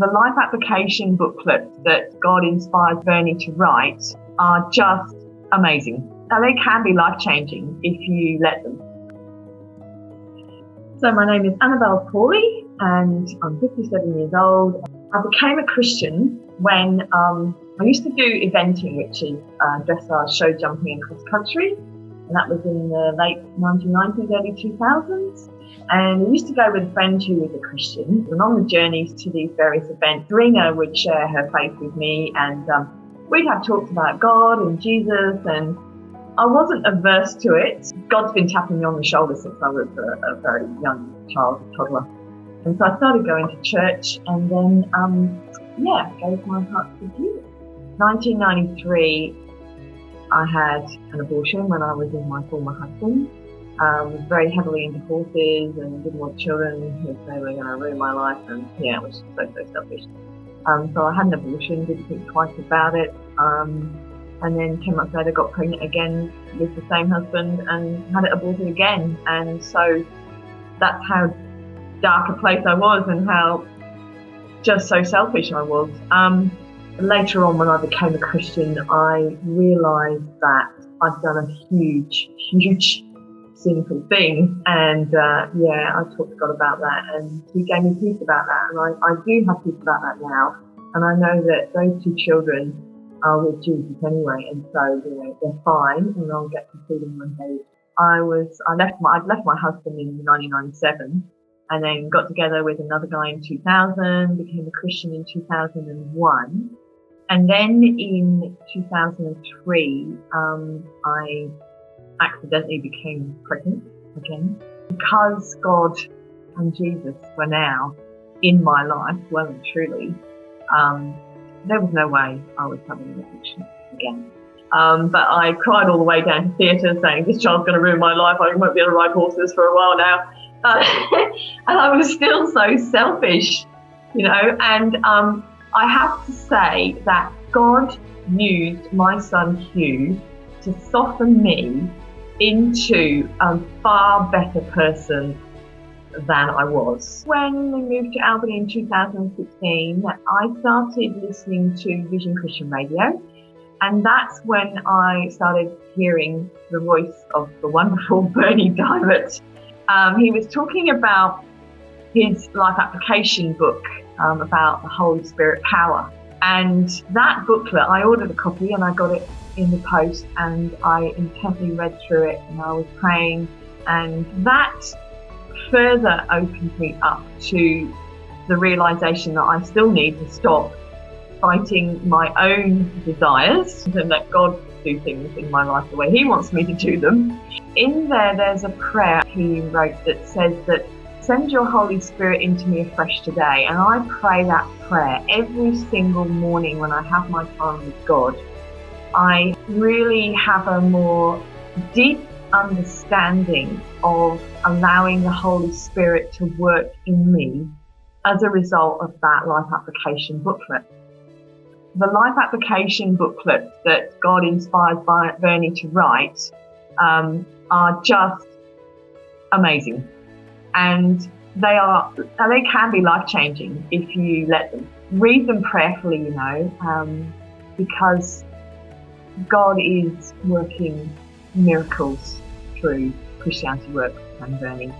The life application booklets that God inspired Berni to write are just amazing. Now, they can be life-changing if you let them. So my name is Annabel Paulley and I'm 57 years old. I became a Christian when I used to do eventing, which is dressage, show jumping and cross country. And that was in the late 1990s, early 2000s. And we used to go with a friend who was a Christian. And on the journeys to these various events, Serena would share her faith with me and we'd have talks about God and Jesus, and I wasn't averse to it. God's been tapping me on the shoulder since I was a very young child, a toddler. And so I started going to church and then, gave my heart to Jesus. 1993, I had an abortion when I was with my former husband. Was very heavily into horses and didn't want children because they were going to ruin my life, and it was just so selfish. So I had an abortion, didn't think twice about it, and then 10 months later got pregnant again with the same husband and had it aborted again. And so that's how dark a place I was and how just so selfish I was. Later on, when I became a Christian, I realised that I'd done a huge sinful thing, and I talked to God about that, and He gave me peace about that, and I do have peace about that now, and I know that those two children are with Jesus anyway, and so they're fine, and I'll get to see them one day. I'd left my husband in 1997, and then got together with another guy in 2000, became a Christian in 2001, and then in 2003 I accidentally became pregnant again. Because God and Jesus were now in my life, well and truly, there was no way I was having an addiction again. But I cried all the way down to theatre saying, this child's going to ruin my life, I won't be able to ride horses for a while now. And I was still so selfish, and I have to say that God used my son Hugh to soften me into a far better person than I was. When we moved to Albany in 2016, I started listening to Vision Christian Radio, and that's when I started hearing the voice of the wonderful Berni. He was talking about his life application book about the Holy Spirit power, and that booklet, I ordered a copy and I got it in the post, and I intently read through it and I was praying, and that further opened me up to the realization that I still need to stop fighting my own desires and let God do things in my life the way He wants me to do them. In there's a prayer he wrote that says that, send your Holy Spirit into me afresh today, and I pray that prayer every single morning when I have my time with God. I really have a more deep understanding of allowing the Holy Spirit to work in me as a result of that life application booklet. The life application booklets that God inspired Berni to write are just amazing. And they can be life-changing if you let them. Read them prayerfully, because God is working miracles through Christianity Works and Berni.